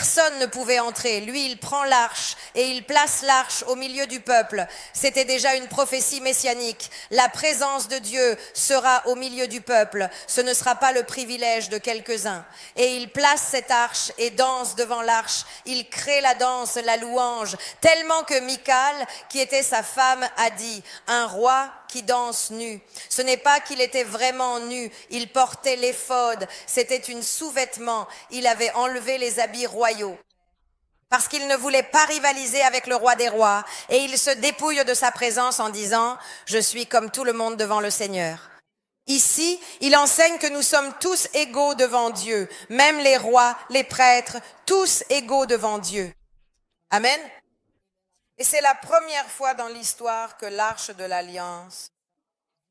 Personne ne pouvait entrer. Lui, il prend l'arche et il place l'arche au milieu du peuple. C'était déjà une prophétie messianique. La présence de Dieu sera au milieu du peuple. Ce ne sera pas le privilège de quelques-uns. Et il place cette arche et danse devant l'arche. Il crée la danse, la louange, tellement que Michal, qui était sa femme, a dit « Un roi qui danse nu ». Ce n'est pas qu'il était vraiment nu, il portait l'éphod, c'était une sous-vêtement, il avait enlevé les habits royaux. Parce qu'il ne voulait pas rivaliser avec le roi des rois, et il se dépouille de sa présence en disant « Je suis comme tout le monde devant le Seigneur ». Ici, il enseigne que nous sommes tous égaux devant Dieu, même les rois, les prêtres, tous égaux devant Dieu. Amen. Et c'est la première fois dans l'histoire que l'arche de l'Alliance,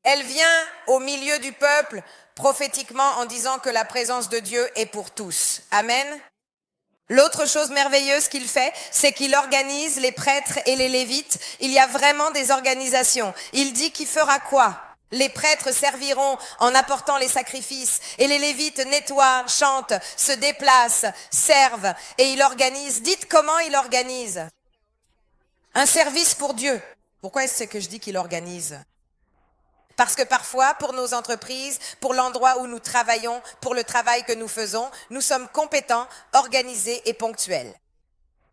elle vient au milieu du peuple prophétiquement en disant que la présence de Dieu est pour tous. Amen. L'autre chose merveilleuse qu'il fait, c'est qu'il organise les prêtres et les lévites. Il y a vraiment des organisations. Il dit qui fera quoi? Les prêtres serviront en apportant les sacrifices et les lévites nettoient, chantent, se déplacent, servent et il organise. Dites comment il organise? Un service pour Dieu. Pourquoi est-ce que je dis qu'il organise? Parce que parfois, pour nos entreprises, pour l'endroit où nous travaillons, pour le travail que nous faisons, nous sommes compétents, organisés et ponctuels.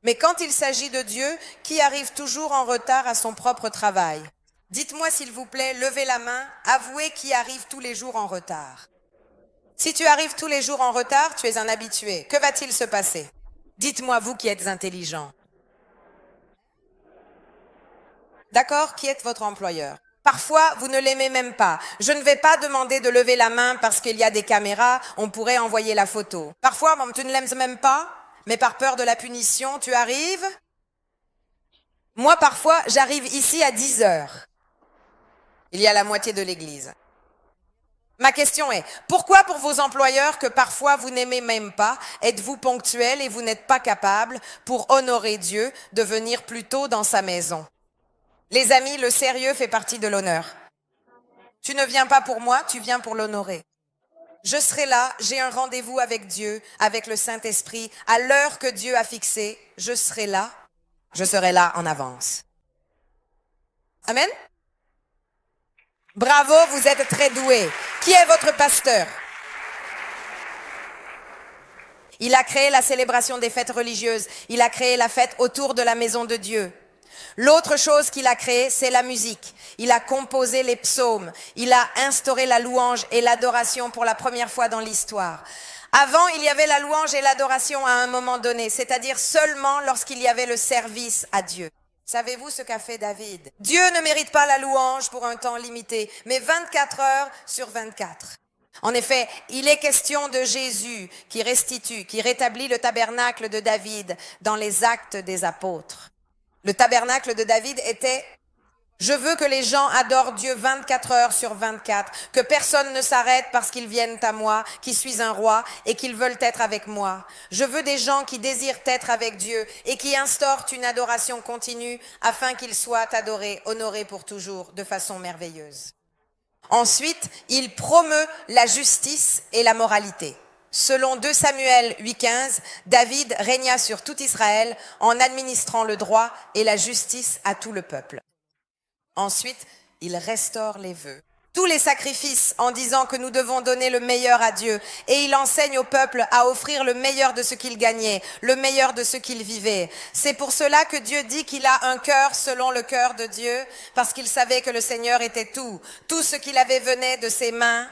Mais quand il s'agit de Dieu, qui arrive toujours en retard à son propre travail? Dites-moi s'il vous plaît, levez la main, avouez qui arrive tous les jours en retard. Si tu arrives tous les jours en retard, tu es un habitué. Que va-t-il se passer? Dites-moi, vous qui êtes intelligents. D'accord? Qui est votre employeur? Parfois, vous ne l'aimez même pas. Je ne vais pas demander de lever la main parce qu'il y a des caméras, on pourrait envoyer la photo. Parfois, tu ne l'aimes même pas, mais par peur de la punition, tu arrives. Moi, parfois, j'arrive ici à 10 heures. Il y a la moitié de l'église. Ma question est, pourquoi pour vos employeurs que parfois vous n'aimez même pas, êtes-vous ponctuel et vous n'êtes pas capable, pour honorer Dieu, de venir plus tôt dans sa maison? Les amis, le sérieux fait partie de l'honneur. Tu ne viens pas pour moi, tu viens pour l'honorer. Je serai là, j'ai un rendez-vous avec Dieu, avec le Saint-Esprit, à l'heure que Dieu a fixée, je serai là en avance. Amen? Bravo, vous êtes très doués. Qui est votre pasteur? Il a créé la célébration des fêtes religieuses, il a créé la fête autour de la maison de Dieu. L'autre chose qu'il a créée, c'est la musique. Il a composé les psaumes. Il a instauré la louange et l'adoration pour la première fois dans l'histoire. Avant, il y avait la louange et l'adoration à un moment donné, c'est-à-dire seulement lorsqu'il y avait le service à Dieu. Savez-vous ce qu'a fait David? Dieu ne mérite pas la louange pour un temps limité, mais 24 heures sur 24. En effet, il est question de Jésus qui restitue, qui rétablit le tabernacle de David dans les Actes des Apôtres. Le tabernacle de David était « Je veux que les gens adorent Dieu 24 heures sur 24, que personne ne s'arrête parce qu'ils viennent à moi, qui suis un roi, et qu'ils veulent être avec moi. Je veux des gens qui désirent être avec Dieu et qui instaurent une adoration continue afin qu'ils soient adorés, honorés pour toujours, de façon merveilleuse. » Ensuite, il promeut la justice et la moralité. Selon 2 Samuel 8,15, David régna sur tout Israël en administrant le droit et la justice à tout le peuple. Ensuite, il restaure les vœux. Tous les sacrifices en disant que nous devons donner le meilleur à Dieu. Et il enseigne au peuple à offrir le meilleur de ce qu'il gagnait, le meilleur de ce qu'il vivait. C'est pour cela que Dieu dit qu'il a un cœur selon le cœur de Dieu, parce qu'il savait que le Seigneur était tout. Tout ce qu'il avait venait de ses mains.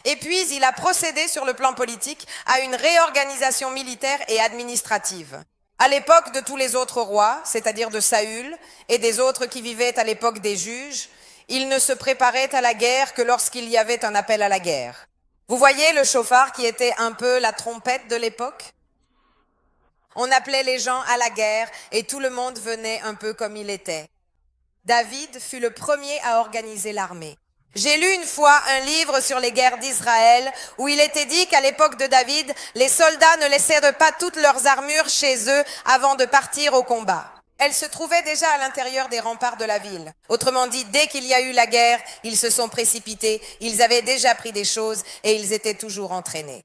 Et puis, il a procédé sur le plan politique à une réorganisation militaire et administrative. À l'époque de tous les autres rois, c'est-à-dire de Saül et des autres qui vivaient à l'époque des juges, ils ne se préparaient à la guerre que lorsqu'il y avait un appel à la guerre. Vous voyez le chauffard qui était un peu la trompette de l'époque? On appelait les gens à la guerre et tout le monde venait un peu comme il était. David fut le premier à organiser l'armée. J'ai lu une fois un livre sur les guerres d'Israël où il était dit qu'à l'époque de David, les soldats ne laissaient pas toutes leurs armures chez eux avant de partir au combat. Elles se trouvaient déjà à l'intérieur des remparts de la ville. Autrement dit, dès qu'il y a eu la guerre, ils se sont précipités, ils avaient déjà pris des choses et ils étaient toujours entraînés.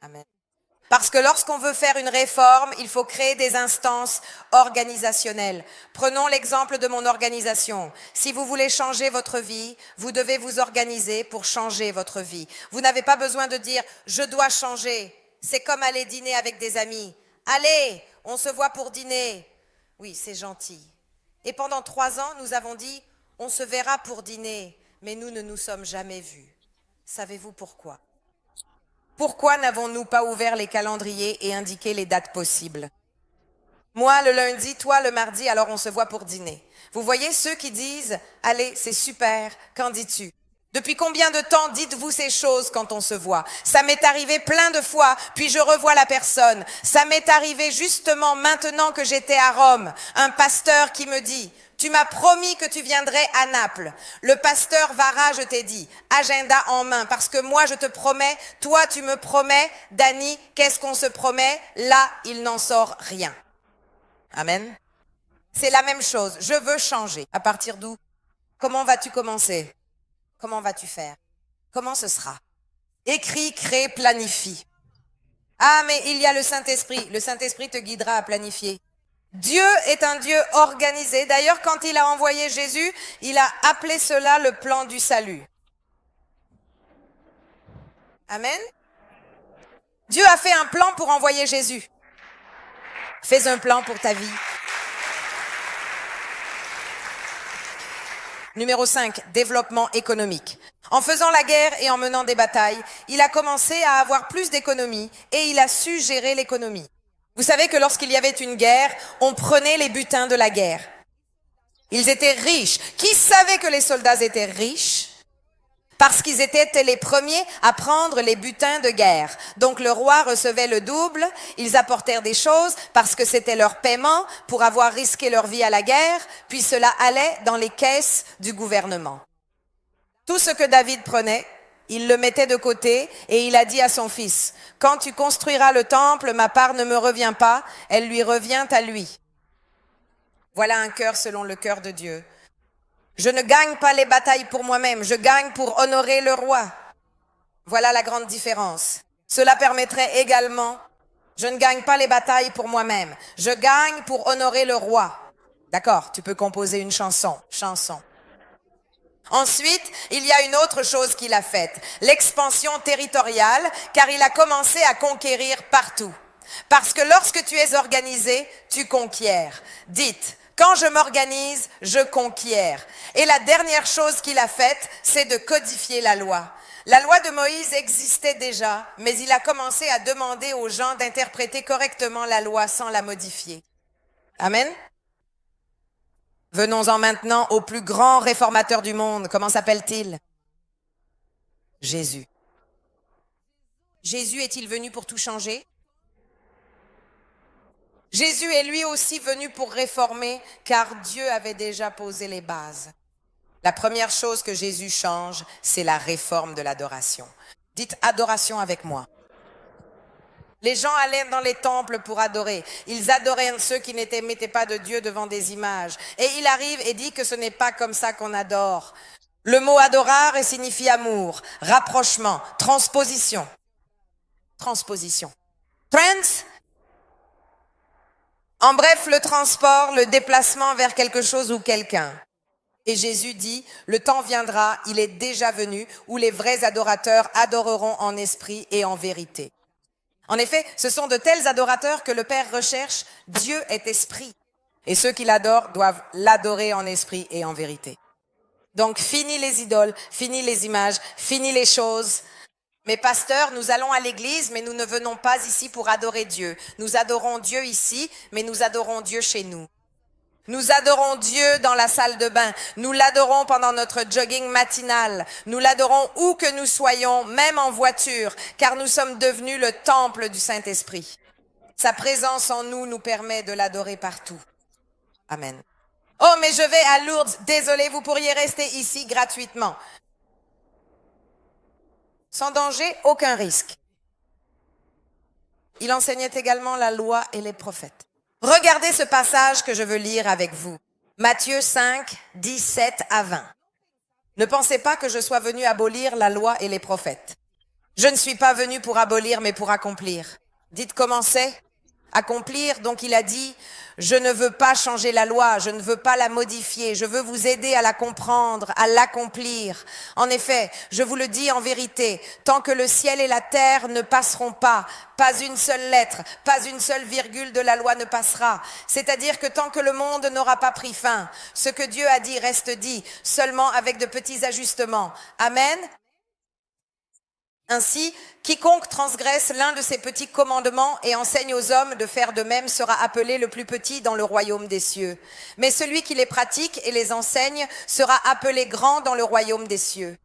Amen. Parce que lorsqu'on veut faire une réforme, il faut créer des instances organisationnelles. Prenons l'exemple de mon organisation. Si vous voulez changer votre vie, vous devez vous organiser pour changer votre vie. Vous n'avez pas besoin de dire « je dois changer ». C'est comme aller dîner avec des amis. « Allez, on se voit pour dîner ». Oui, c'est gentil. Et pendant 3 ans, nous avons dit « on se verra pour dîner », mais nous ne nous sommes jamais vus. Savez-vous pourquoi ? Pourquoi n'avons-nous pas ouvert les calendriers et indiqué les dates possibles? Moi le lundi, toi le mardi, alors on se voit pour dîner. Vous voyez ceux qui disent « Allez, c'est super, qu'en dis-tu » Depuis combien de temps dites-vous ces choses quand on se voit? Ça m'est arrivé plein de fois, puis je revois la personne. Ça m'est arrivé justement maintenant que j'étais à Rome. Un pasteur qui me dit « Tu m'as promis que tu viendrais à Naples. Le pasteur Vara, je t'ai dit, agenda en main, parce que moi je te promets, toi tu me promets, Dani, qu'est-ce qu'on se promet? Là, il n'en sort rien. » Amen. C'est la même chose. Je veux changer. À partir d'où? Comment vas-tu commencer? Comment vas-tu faire? Comment ce sera? Écris, crée, planifie. Ah, mais il y a le Saint-Esprit. Le Saint-Esprit te guidera à planifier. Dieu est un Dieu organisé. D'ailleurs, quand il a envoyé Jésus, il a appelé cela le plan du salut. Amen. Dieu a fait un plan pour envoyer Jésus. Fais un plan pour ta vie. Numéro 5, développement économique. En faisant la guerre et en menant des batailles, il a commencé à avoir plus d'économie et il a su gérer l'économie. Vous savez que lorsqu'il y avait une guerre, on prenait les butins de la guerre. Ils étaient riches. Qui savait que les soldats étaient riches? Parce qu'ils étaient les premiers à prendre les butins de guerre. Donc le roi recevait le double, ils apportèrent des choses parce que c'était leur paiement pour avoir risqué leur vie à la guerre, puis cela allait dans les caisses du gouvernement. Tout ce que David prenait, il le mettait de côté et il a dit à son fils, « Quand tu construiras le temple, ma part ne me revient pas, elle lui revient à lui. » Voilà un cœur selon le cœur de Dieu. Je ne gagne pas les batailles pour moi-même, je gagne pour honorer le roi. Voilà la grande différence. Cela permettrait également, je ne gagne pas les batailles pour moi-même, je gagne pour honorer le roi. D'accord, tu peux composer une chanson. Ensuite, il y a une autre chose qu'il a faite, l'expansion territoriale, car il a commencé à conquérir partout. Parce que lorsque tu es organisé, tu conquiers. Dites, quand je m'organise, je conquiers. Et la dernière chose qu'il a faite, c'est de codifier la loi. La loi de Moïse existait déjà, mais il a commencé à demander aux gens d'interpréter correctement la loi sans la modifier. Amen. Venons-en maintenant au plus grand réformateur du monde. Comment s'appelle-t-il? Jésus. Jésus est-il venu pour tout changer? Jésus est lui aussi venu pour réformer, car Dieu avait déjà posé les bases. La première chose que Jésus change, c'est la réforme de l'adoration. Dites adoration avec moi. Les gens allaient dans les temples pour adorer. Ils adoraient ceux qui mettaient pas de Dieu devant des images. Et il arrive et dit que ce n'est pas comme ça qu'on adore. Le mot adorare signifie amour, rapprochement, transposition. Transposition. En bref, le transport, le déplacement vers quelque chose ou quelqu'un. Et Jésus dit, le temps viendra, il est déjà venu, où les vrais adorateurs adoreront en esprit et en vérité. En effet, ce sont de tels adorateurs que le Père recherche. Dieu est esprit. Et ceux qui l'adorent doivent l'adorer en esprit et en vérité. Donc, fini les idoles, fini les images, fini les choses. Mais pasteur, nous allons à l'église, mais nous ne venons pas ici pour adorer Dieu. Nous adorons Dieu ici, mais nous adorons Dieu chez nous. Nous adorons Dieu dans la salle de bain. Nous l'adorons pendant notre jogging matinal. Nous l'adorons où que nous soyons, même en voiture, car nous sommes devenus le temple du Saint-Esprit. Sa présence en nous nous permet de l'adorer partout. Amen. Oh, mais je vais à Lourdes. Désolé, vous pourriez rester ici gratuitement. Sans danger, aucun risque. Il enseignait également la loi et les prophètes. Regardez ce passage que je veux lire avec vous. Matthieu 5, 17 à 20. Ne pensez pas que je sois venu abolir la loi et les prophètes. Je ne suis pas venu pour abolir, mais pour accomplir. Dites comment c'est? Accomplir. Donc il a dit, je ne veux pas changer la loi, je ne veux pas la modifier, je veux vous aider à la comprendre, à l'accomplir. En effet, je vous le dis en vérité, tant que le ciel et la terre ne passeront pas, pas une seule lettre, pas une seule virgule de la loi ne passera. C'est-à-dire que tant que le monde n'aura pas pris fin, ce que Dieu a dit reste dit, seulement avec de petits ajustements. Amen. Ainsi, quiconque transgresse l'un de ces petits commandements et enseigne aux hommes de faire de même sera appelé le plus petit dans le royaume des cieux. Mais celui qui les pratique et les enseigne sera appelé grand dans le royaume des cieux.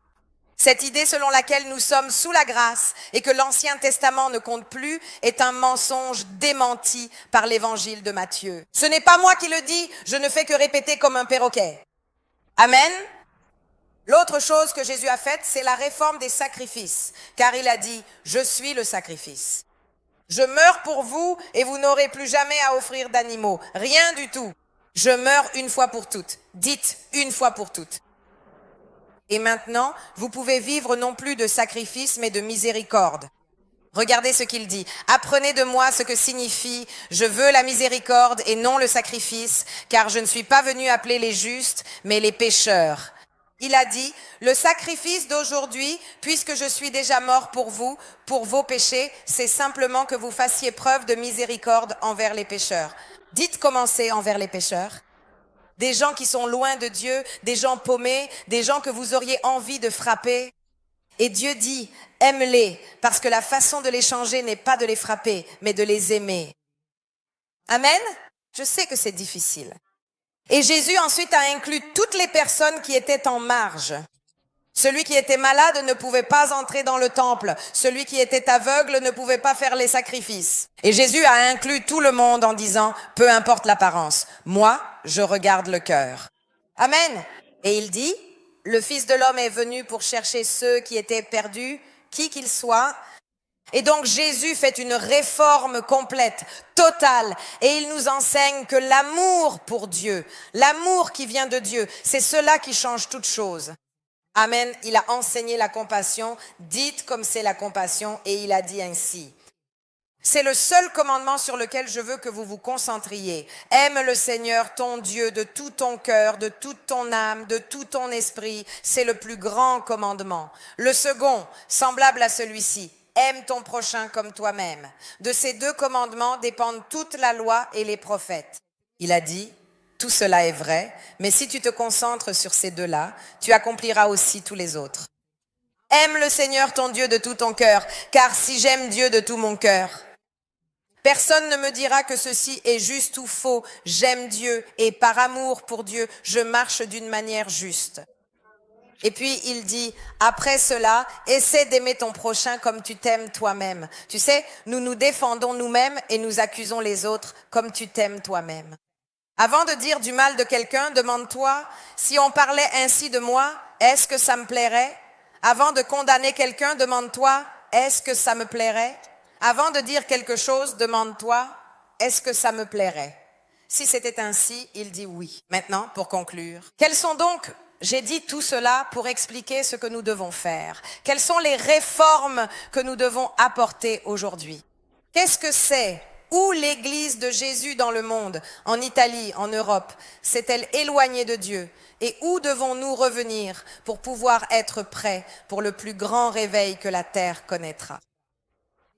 Cette idée selon laquelle nous sommes sous la grâce et que l'Ancien Testament ne compte plus est un mensonge démenti par l'évangile de Matthieu. Ce n'est pas moi qui le dis, je ne fais que répéter comme un perroquet. Amen. L'autre chose que Jésus a faite, c'est la réforme des sacrifices, car il a dit, je suis le sacrifice. Je meurs pour vous et vous n'aurez plus jamais à offrir d'animaux, rien du tout. Je meurs une fois pour toutes. Dites une fois pour toutes. Et maintenant, vous pouvez vivre non plus de sacrifice, mais de miséricorde. Regardez ce qu'il dit. Apprenez de moi ce que signifie « Je veux la miséricorde et non le sacrifice, car je ne suis pas venu appeler les justes, mais les pécheurs. » Il a dit, le sacrifice d'aujourd'hui, puisque je suis déjà mort pour vous, pour vos péchés, c'est simplement que vous fassiez preuve de miséricorde envers les pécheurs. Dites comment c'est envers les pécheurs. Des gens qui sont loin de Dieu, des gens paumés, des gens que vous auriez envie de frapper. Et Dieu dit, aime-les, parce que la façon de les changer n'est pas de les frapper, mais de les aimer. Amen? Je sais que c'est difficile. Et Jésus ensuite a inclus toutes les personnes qui étaient en marge. Celui qui était malade ne pouvait pas entrer dans le temple. Celui qui était aveugle ne pouvait pas faire les sacrifices. Et Jésus a inclus tout le monde en disant, peu importe l'apparence, moi, je regarde le cœur. Amen. Et il dit, le Fils de l'homme est venu pour chercher ceux qui étaient perdus, qui qu'ils soient. Et donc Jésus fait une réforme complète, totale, et il nous enseigne que l'amour pour Dieu, l'amour qui vient de Dieu, c'est cela qui change toute chose. Amen. Il a enseigné la compassion, dites comme c'est la compassion, et il a dit ainsi. C'est le seul commandement sur lequel je veux que vous vous concentriez. Aime le Seigneur, ton Dieu, de tout ton cœur, de toute ton âme, de tout ton esprit. C'est le plus grand commandement. Le second, semblable à celui-ci. Aime ton prochain comme toi-même. De ces deux commandements dépendent toute la loi et les prophètes. Il a dit, tout cela est vrai, mais si tu te concentres sur ces deux-là, tu accompliras aussi tous les autres. Aime le Seigneur ton Dieu de tout ton cœur, car si j'aime Dieu de tout mon cœur, personne ne me dira que ceci est juste ou faux. J'aime Dieu et par amour pour Dieu, je marche d'une manière juste. Et puis il dit, après cela, essaie d'aimer ton prochain comme tu t'aimes toi-même. Tu sais, nous nous défendons nous-mêmes et nous accusons les autres comme tu t'aimes toi-même. Avant de dire du mal de quelqu'un, demande-toi, si on parlait ainsi de moi, est-ce que ça me plairait? Avant de condamner quelqu'un, demande-toi, est-ce que ça me plairait? Avant de dire quelque chose, demande-toi, est-ce que ça me plairait? Si c'était ainsi, il dit oui. Maintenant, pour conclure, quels sont donc... J'ai dit tout cela pour expliquer ce que nous devons faire. Quelles sont les réformes que nous devons apporter aujourd'hui? Qu'est-ce que c'est? Où l'Église de Jésus dans le monde, en Italie, en Europe, s'est-elle éloignée de Dieu? Et où devons-nous revenir pour pouvoir être prêts pour le plus grand réveil que la terre connaîtra?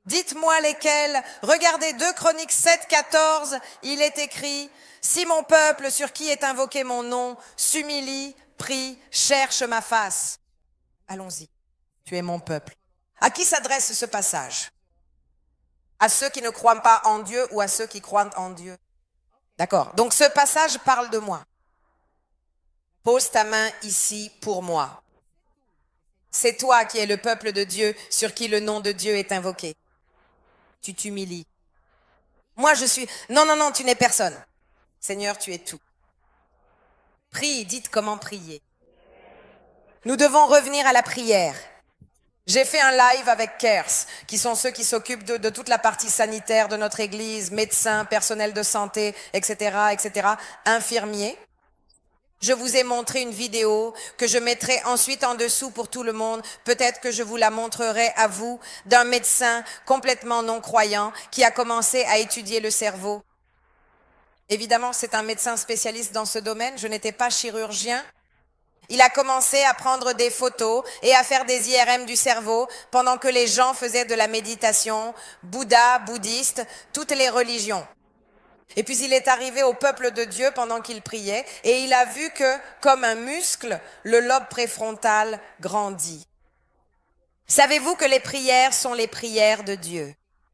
Dites-moi lesquels. Regardez 2 Chroniques 7, 14, il est écrit « Si mon peuple sur qui est invoqué mon nom s'humilie, prie, cherche ma face. » Allons-y, tu es mon peuple. À qui s'adresse ce passage? À ceux qui ne croient pas en Dieu ou à ceux qui croient en Dieu? D'accord, donc ce passage parle de moi. Pose ta main ici pour moi. C'est toi qui es le peuple de Dieu sur qui le nom de Dieu est invoqué. Tu t'humilies. Moi je suis... Non, tu n'es personne. Seigneur, tu es tout. Prie, dites comment prier. Nous devons revenir à la prière. J'ai fait un live avec CARES, qui sont ceux qui s'occupent de toute la partie sanitaire de notre église, médecins, personnel de santé, etc., infirmiers. Je vous ai montré une vidéo que je mettrai ensuite en dessous pour tout le monde. Peut-être que je vous la montrerai à vous, d'un médecin complètement non-croyant qui a commencé à étudier le cerveau. Évidemment, c'est un médecin spécialiste dans ce domaine. Je n'étais pas chirurgien. Il a commencé à prendre des photos et à faire des IRM du cerveau pendant que les gens faisaient de la méditation, Bouddha, bouddhiste, toutes les religions. Et puis il est arrivé au peuple de Dieu pendant qu'il priait et il a vu que, comme un muscle, le lobe préfrontal grandit. Savez-vous que les prières sont les prières de Dieu?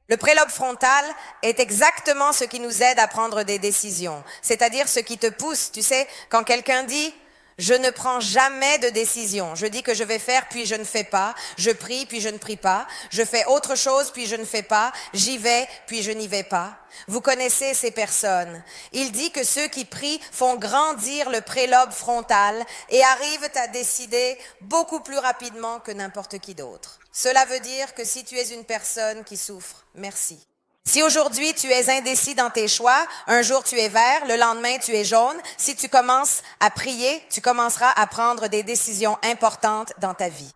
Le prélobe frontal est exactement ce qui nous aide à prendre des décisions, c'est-à-dire ce qui te pousse. Tu sais, quand quelqu'un dit « je ne prends jamais de décision », je dis que je vais faire puis je ne fais pas, je prie puis je ne prie pas, je fais autre chose puis je ne fais pas, j'y vais puis je n'y vais pas. Vous connaissez ces personnes. Il dit que ceux qui prient font grandir le prélobe frontal et arrivent à décider beaucoup plus rapidement que n'importe qui d'autre. Cela veut dire que si tu es une personne qui souffre, merci. Si aujourd'hui tu es indécis dans tes choix, un jour tu es vert, le lendemain tu es jaune, si tu commences à prier, tu commenceras à prendre des décisions importantes dans ta vie.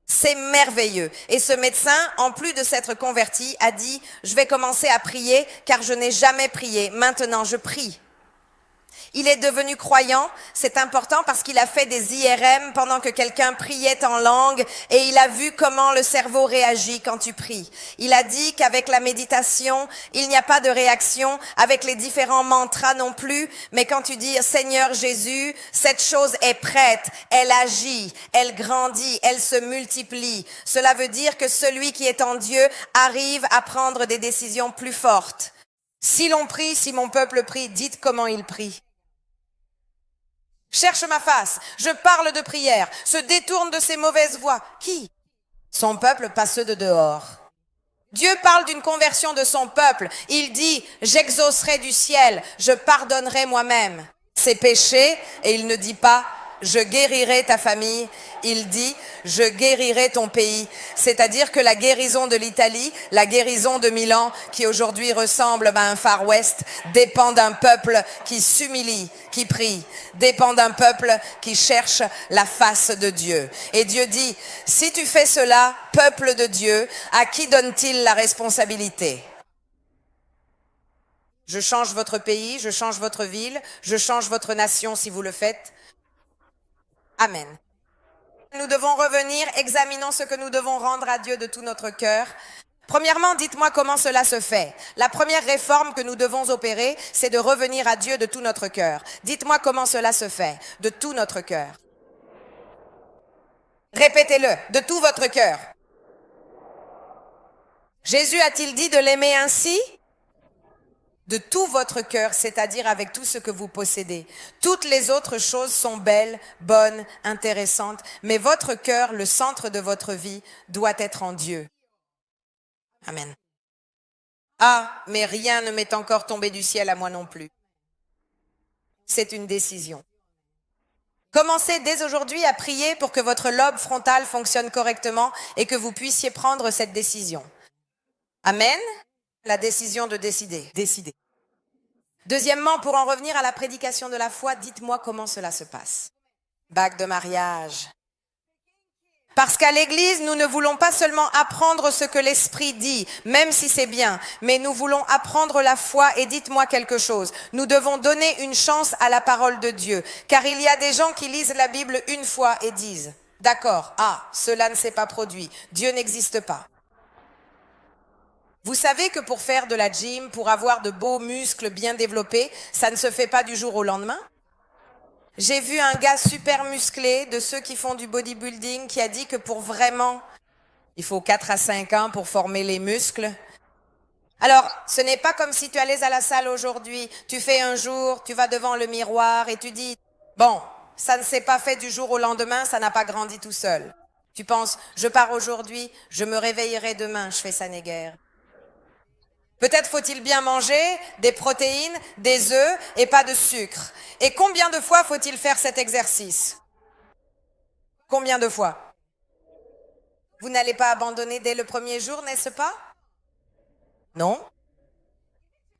C'est merveilleux. Et ce médecin, en plus de s'être converti, a dit « Je vais commencer à prier car je n'ai jamais prié. Maintenant, je prie. » Il est devenu croyant, c'est important parce qu'il a fait des IRM pendant que quelqu'un priait en langue et il a vu comment le cerveau réagit quand tu pries. Il a dit qu'avec la méditation, il n'y a pas de réaction, avec les différents mantras non plus, mais quand tu dis « Seigneur Jésus, cette chose est prête, elle agit, elle grandit, elle se multiplie », cela veut dire que celui qui est en Dieu arrive à prendre des décisions plus fortes. Si l'on prie, si mon peuple prie, dites comment il prie. Cherche ma face, je parle de prière, se détourne de ses mauvaises voies. Qui? Son peuple, pas ceux de dehors. Dieu parle d'une conversion de son peuple. Il dit, j'exaucerai du ciel, je pardonnerai moi-même ses péchés. Et il ne dit pas, je guérirai ta famille. Il dit, je guérirai ton pays. C'est-à-dire que la guérison de l'Italie, la guérison de Milan, qui aujourd'hui ressemble à un Far West, dépend d'un peuple qui s'humilie, qui prie, dépend d'un peuple qui cherche la face de Dieu. Et Dieu dit, si tu fais cela, peuple de Dieu, à qui donne-t-il la responsabilité? Je change votre pays, je change votre ville, je change votre nation si vous le faites. Amen. Nous devons revenir, examinons ce que nous devons rendre à Dieu de tout notre cœur. Premièrement, dites-moi comment cela se fait. La première réforme que nous devons opérer, c'est de revenir à Dieu de tout notre cœur. Dites-moi comment cela se fait, de tout notre cœur. Répétez-le, de tout votre cœur. Jésus a-t-il dit de l'aimer ainsi? De tout votre cœur, c'est-à-dire avec tout ce que vous possédez. Toutes les autres choses sont belles, bonnes, intéressantes, mais votre cœur, le centre de votre vie, doit être en Dieu. Amen. Ah, mais rien ne m'est encore tombé du ciel à moi non plus. C'est une décision. Commencez dès aujourd'hui à prier pour que votre lobe frontal fonctionne correctement et que vous puissiez prendre cette décision. Amen. La décision de décider. Décider. Deuxièmement, pour en revenir à la prédication de la foi, dites-moi comment cela se passe. Bague de mariage. Parce qu'à l'église, nous ne voulons pas seulement apprendre ce que l'Esprit dit, même si c'est bien, mais nous voulons apprendre la foi et dites-moi quelque chose. Nous devons donner une chance à la parole de Dieu, car il y a des gens qui lisent la Bible une fois et disent, d'accord, cela ne s'est pas produit, Dieu n'existe pas. Vous savez que pour faire de la gym, pour avoir de beaux muscles bien développés, ça ne se fait pas du jour au lendemain. J'ai vu un gars super musclé, de ceux qui font du bodybuilding, qui a dit que pour vraiment, il faut 4 à 5 ans pour former les muscles. Alors, ce n'est pas comme si tu allais à la salle aujourd'hui, tu fais un jour, tu vas devant le miroir et tu dis, bon, ça ne s'est pas fait du jour au lendemain, ça n'a pas grandi tout seul. Tu penses, je pars aujourd'hui, je me réveillerai demain, je fais ça néguère. Peut-être faut-il bien manger des protéines, des œufs et pas de sucre. Et combien de fois faut-il faire cet exercice? Combien de fois? Vous n'allez pas abandonner dès le premier jour, n'est-ce pas? Non.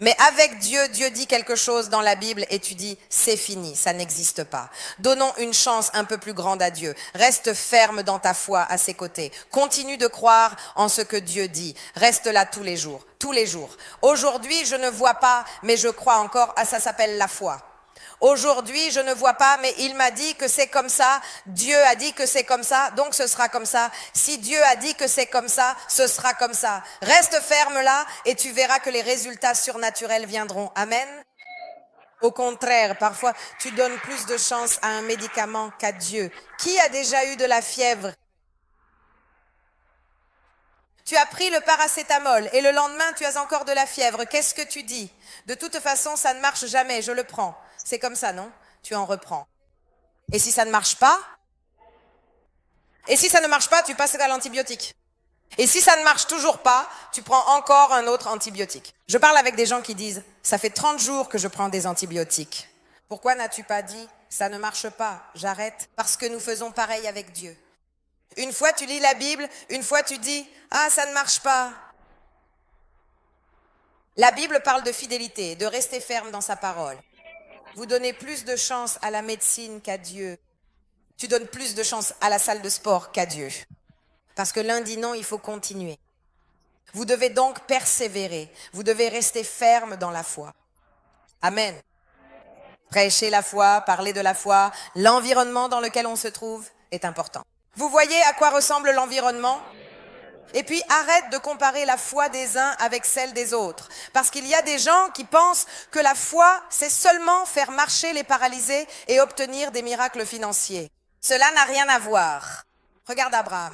Mais avec Dieu, Dieu dit quelque chose dans la Bible et tu dis, c'est fini, ça n'existe pas. Donnons une chance un peu plus grande à Dieu. Reste ferme dans ta foi à ses côtés. Continue de croire en ce que Dieu dit. Reste là tous les jours, tous les jours. Aujourd'hui, je ne vois pas, mais je crois encore. Ah, ça s'appelle la foi. Aujourd'hui, je ne vois pas, mais il m'a dit que c'est comme ça. Dieu a dit que c'est comme ça, donc ce sera comme ça. Si Dieu a dit que c'est comme ça, ce sera comme ça. Reste ferme là et tu verras que les résultats surnaturels viendront. Amen. Au contraire, parfois, tu donnes plus de chance à un médicament qu'à Dieu. Qui a déjà eu de la fièvre? Tu as pris le paracétamol et le lendemain, tu as encore de la fièvre. Qu'est-ce que tu dis? De toute façon, ça ne marche jamais, je le prends. C'est comme ça, non? Tu en reprends. Et si ça ne marche pas? Et si ça ne marche pas, tu passes à l'antibiotique. Et si ça ne marche toujours pas, tu prends encore un autre antibiotique. Je parle avec des gens qui disent, ça fait 30 jours que je prends des antibiotiques. Pourquoi n'as-tu pas dit, ça ne marche pas, j'arrête? Parce que nous faisons pareil avec Dieu. Une fois tu lis la Bible, une fois tu dis, ah ça ne marche pas. La Bible parle de fidélité, de rester ferme dans sa parole. Vous donnez plus de chance à la médecine qu'à Dieu. Tu donnes plus de chance à la salle de sport qu'à Dieu. Parce que l'un dit non, il faut continuer. Vous devez donc persévérer. Vous devez rester ferme dans la foi. Amen. Prêcher la foi, parler de la foi, l'environnement dans lequel on se trouve est important. Vous voyez à quoi ressemble l'environnement? Et puis arrête de comparer la foi des uns avec celle des autres. Parce qu'il y a des gens qui pensent que la foi, c'est seulement faire marcher les paralysés et obtenir des miracles financiers. Cela n'a rien à voir. Regarde Abraham.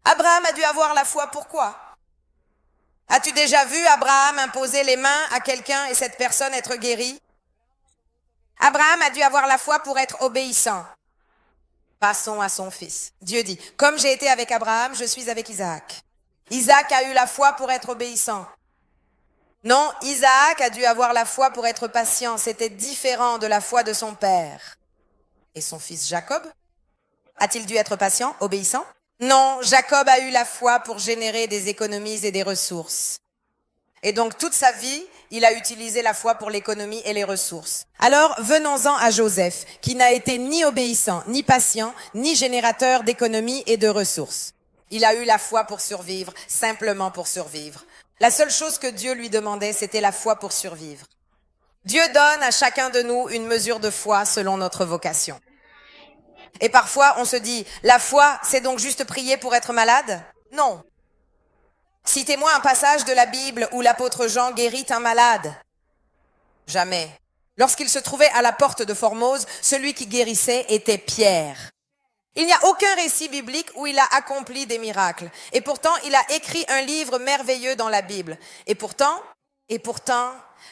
Abraham a dû avoir la foi, pourquoi? As-tu déjà vu Abraham imposer les mains à quelqu'un et cette personne être guérie? Abraham a dû avoir la foi pour être obéissant. Passons à son fils. Dieu dit, comme j'ai été avec Abraham, je suis avec Isaac. Isaac a eu la foi pour être obéissant. Non, Isaac a dû avoir la foi pour être patient. C'était différent de la foi de son père. Et son fils Jacob? A-t-il dû être patient, obéissant? Non, Jacob a eu la foi pour générer des économies et des ressources. Et donc toute sa vie, il a utilisé la foi pour l'économie et les ressources. Alors venons-en à Joseph, qui n'a été ni obéissant, ni patient, ni générateur d'économie et de ressources. Il a eu la foi pour survivre, simplement pour survivre. La seule chose que Dieu lui demandait, c'était la foi pour survivre. Dieu donne à chacun de nous une mesure de foi selon notre vocation. Et parfois, on se dit, la foi, c'est donc juste prier pour être malade? Non. Citez-moi un passage de la Bible où l'apôtre Jean guérit un malade. Jamais. Lorsqu'il se trouvait à la porte de Formose, celui qui guérissait était Pierre. Il n'y a aucun récit biblique où il a accompli des miracles. Et pourtant, il a écrit un livre merveilleux dans la Bible. Et pourtant,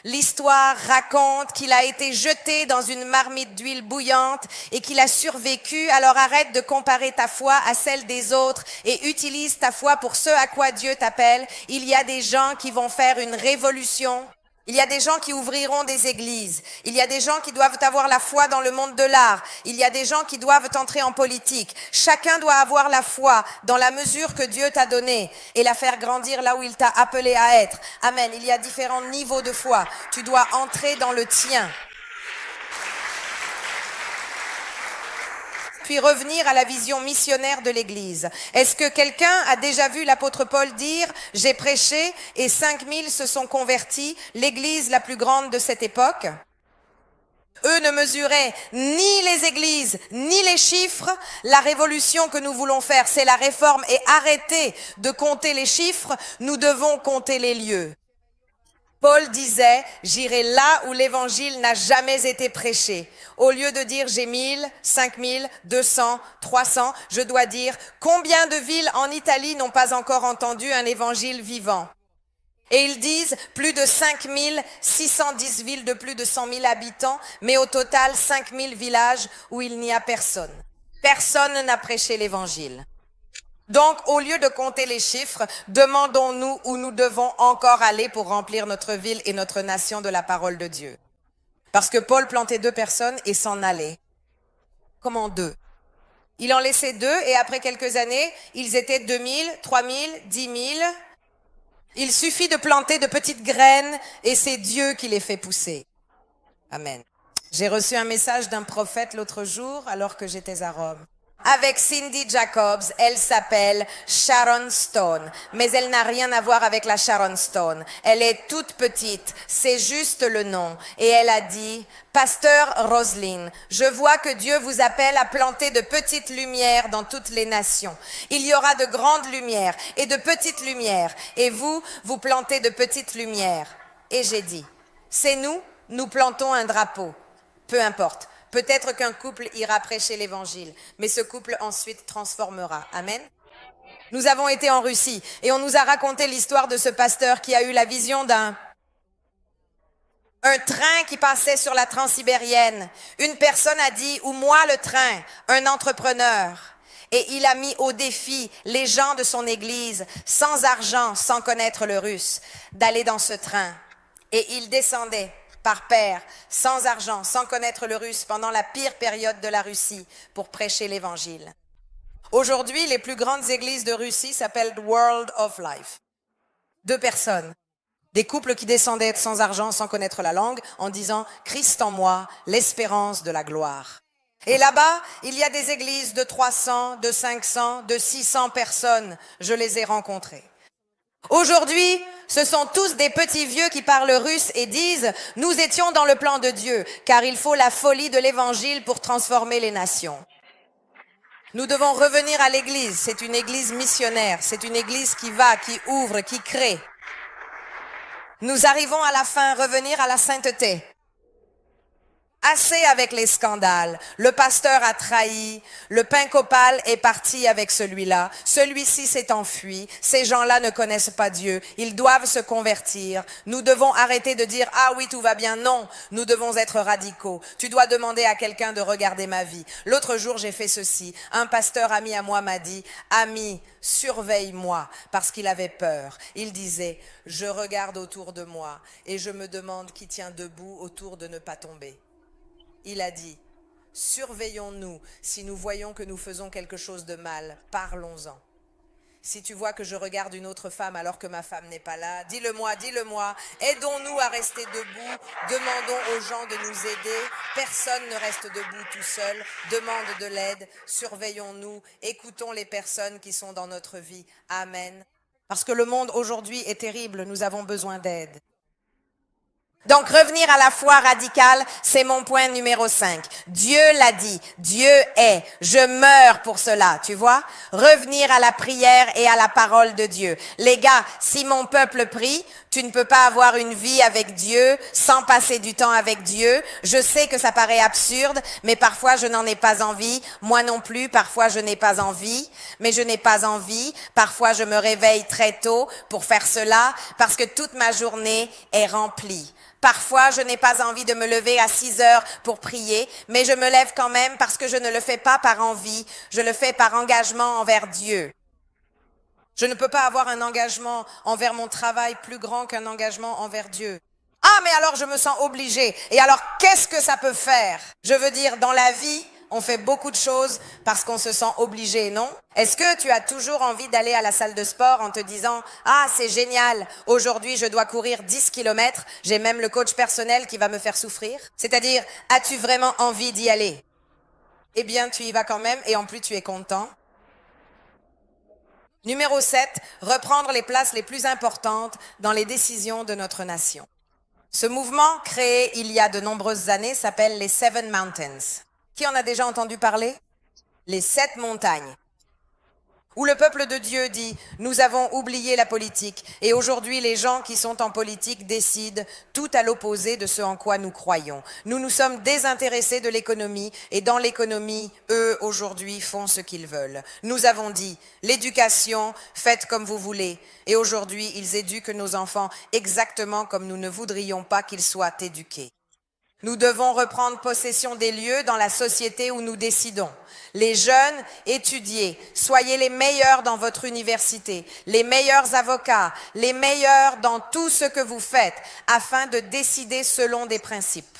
l'histoire raconte qu'il a été jeté dans une marmite d'huile bouillante et qu'il a survécu. Alors arrête de comparer ta foi à celle des autres et utilise ta foi pour ce à quoi Dieu t'appelle. Il y a des gens qui vont faire une révolution. Il y a des gens qui ouvriront des églises. Il y a des gens qui doivent avoir la foi dans le monde de l'art. Il y a des gens qui doivent entrer en politique. Chacun doit avoir la foi dans la mesure que Dieu t'a donnée et la faire grandir là où il t'a appelé à être. Amen. Il y a différents niveaux de foi. Tu dois entrer dans le tien. Puis revenir à la vision missionnaire de l'Église. Est-ce que quelqu'un a déjà vu l'apôtre Paul dire « J'ai prêché et 5000 se sont convertis, l'Église la plus grande de cette époque » Eux ne mesuraient ni les églises, ni les chiffres. La révolution que nous voulons faire, c'est la réforme et arrêter de compter les chiffres, nous devons compter les lieux. Paul disait, j'irai là où l'évangile n'a jamais été prêché. Au lieu de dire j'ai 1000, 5000, 200, 300, je dois dire combien de villes en Italie n'ont pas encore entendu un évangile vivant? Et ils disent plus de 5610 villes de plus de 100 000 habitants, mais au total 5000 villages où il n'y a personne. Personne n'a prêché l'évangile. Donc, au lieu de compter les chiffres, demandons-nous où nous devons encore aller pour remplir notre ville et notre nation de la parole de Dieu. Parce que Paul plantait 2 personnes et s'en allait. Comment 2? Il en laissait 2 et après quelques années, ils étaient 2000, 3000, 10 000. Il suffit de planter de petites graines et c'est Dieu qui les fait pousser. Amen. J'ai reçu un message d'un prophète l'autre jour alors que j'étais à Rome. Avec Cindy Jacobs, elle s'appelle Sharon Stone, mais elle n'a rien à voir avec la Sharon Stone. Elle est toute petite, c'est juste le nom. Et elle a dit, Pasteur Roselyne, je vois que Dieu vous appelle à planter de petites lumières dans toutes les nations. Il y aura de grandes lumières et de petites lumières, et vous, vous plantez de petites lumières. Et j'ai dit, c'est nous plantons un drapeau, peu importe. Peut-être qu'un couple ira prêcher l'évangile, mais ce couple ensuite transformera. Amen. Nous avons été en Russie et on nous a raconté l'histoire de ce pasteur qui a eu la vision d'un train qui passait sur la Transsibérienne. Une personne a dit, ou moi le train, un entrepreneur. Et il a mis au défi les gens de son église, sans argent, sans connaître le russe, d'aller dans ce train. Et il descendait par paire, sans argent, sans connaître le russe, pendant la pire période de la Russie, pour prêcher l'évangile. Aujourd'hui, les plus grandes églises de Russie s'appellent World of Life. 2 personnes, des couples qui descendaient sans argent, sans connaître la langue, en disant « Christ en moi, l'espérance de la gloire ». Et là-bas, il y a des églises de 300, de 500, de 600 personnes. Je les ai rencontrées. Aujourd'hui, ce sont tous des petits vieux qui parlent russe et disent « Nous étions dans le plan de Dieu, car il faut la folie de l'évangile pour transformer les nations. » Nous devons revenir à l'église. C'est une église missionnaire. C'est une église qui va, qui ouvre, qui crée. Nous arrivons à la fin, revenir à la sainteté. Assez avec les scandales. Le pasteur a trahi. Le pain copal est parti avec celui-là. Celui-ci s'est enfui. Ces gens-là ne connaissent pas Dieu. Ils doivent se convertir. Nous devons arrêter de dire « Ah oui, tout va bien ». Non, nous devons être radicaux. Tu dois demander à quelqu'un de regarder ma vie. L'autre jour, j'ai fait ceci. Un pasteur ami à moi m'a dit « Ami, surveille-moi » parce qu'il avait peur. Il disait « Je regarde autour de moi et je me demande qui tient debout autour de ne pas tomber ». Il a dit, surveillons-nous, si nous voyons que nous faisons quelque chose de mal, parlons-en. Si tu vois que je regarde une autre femme alors que ma femme n'est pas là, dis-le-moi, aidons-nous à rester debout, demandons aux gens de nous aider, personne ne reste debout tout seul, demande de l'aide, surveillons-nous, écoutons les personnes qui sont dans notre vie. Amen. Parce que le monde aujourd'hui est terrible, nous avons besoin d'aide. Donc, revenir à la foi radicale, c'est mon point numéro 5. Dieu l'a dit, Dieu est, je meurs pour cela, tu vois? Revenir à la prière et à la parole de Dieu. Les gars, si mon peuple prie, tu ne peux pas avoir une vie avec Dieu sans passer du temps avec Dieu. Je sais que ça paraît absurde, mais parfois je n'en ai pas envie. Moi non plus, parfois je n'ai pas envie, mais je n'ai pas envie. Parfois je me réveille très tôt pour faire cela parce que toute ma journée est remplie. Parfois, je n'ai pas envie de me lever à 6 heures pour prier, mais je me lève quand même parce que je ne le fais pas par envie, je le fais par engagement envers Dieu. Je ne peux pas avoir un engagement envers mon travail plus grand qu'un engagement envers Dieu. Ah, mais alors je me sens obligée. Et alors, qu'est-ce que ça peut faire? Je veux dire, dans la vie, on fait beaucoup de choses parce qu'on se sent obligé, non? Est-ce que tu as toujours envie d'aller à la salle de sport en te disant « Ah, c'est génial, aujourd'hui je dois courir 10 kilomètres, j'ai même le coach personnel qui va me faire souffrir ». C'est-à-dire, as-tu vraiment envie d'y aller? Eh bien, tu y vas quand même et en plus tu es content. Numéro 7, reprendre les places les plus importantes dans les décisions de notre nation. Ce mouvement, créé il y a de nombreuses années, s'appelle les Seven Mountains. Qui en a déjà entendu parler? Les 7 montagnes. Où le peuple de Dieu dit, nous avons oublié la politique et aujourd'hui les gens qui sont en politique décident tout à l'opposé de ce en quoi nous croyons. Nous nous sommes désintéressés de l'économie et dans l'économie, eux aujourd'hui font ce qu'ils veulent. Nous avons dit, l'éducation, faites comme vous voulez. Et aujourd'hui, ils éduquent nos enfants exactement comme nous ne voudrions pas qu'ils soient éduqués. Nous devons reprendre possession des lieux dans la société où nous décidons. Les jeunes, étudiez, soyez les meilleurs dans votre université, les meilleurs avocats, les meilleurs dans tout ce que vous faites, afin de décider selon des principes.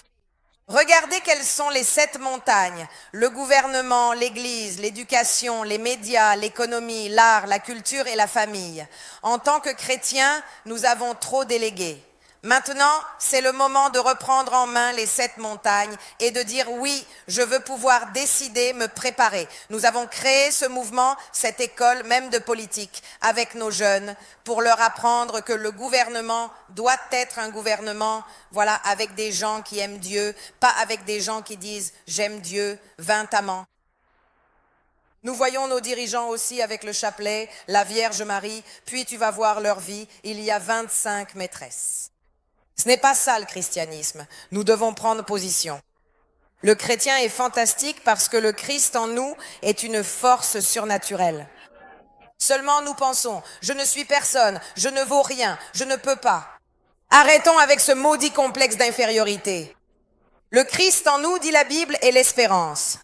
Regardez quelles sont les 7 montagnes: le gouvernement, l'Église, l'éducation, les médias, l'économie, l'art, la culture et la famille. En tant que chrétiens, nous avons trop délégué. Maintenant, c'est le moment de reprendre en main les 7 montagnes et de dire oui, je veux pouvoir décider, me préparer. Nous avons créé ce mouvement, cette école même de politique avec nos jeunes pour leur apprendre que le gouvernement doit être un gouvernement, voilà, avec des gens qui aiment Dieu, pas avec des gens qui disent j'aime Dieu 20 amants. Nous voyons nos dirigeants aussi avec le chapelet, la Vierge Marie, puis tu vas voir leur vie, il y a 25 maîtresses. Ce n'est pas ça le christianisme. Nous devons prendre position. Le chrétien est fantastique parce que le Christ en nous est une force surnaturelle. Seulement nous pensons, je ne suis personne, je ne vaux rien, je ne peux pas. Arrêtons avec ce maudit complexe d'infériorité. Le Christ en nous, dit la Bible, est l'espérance.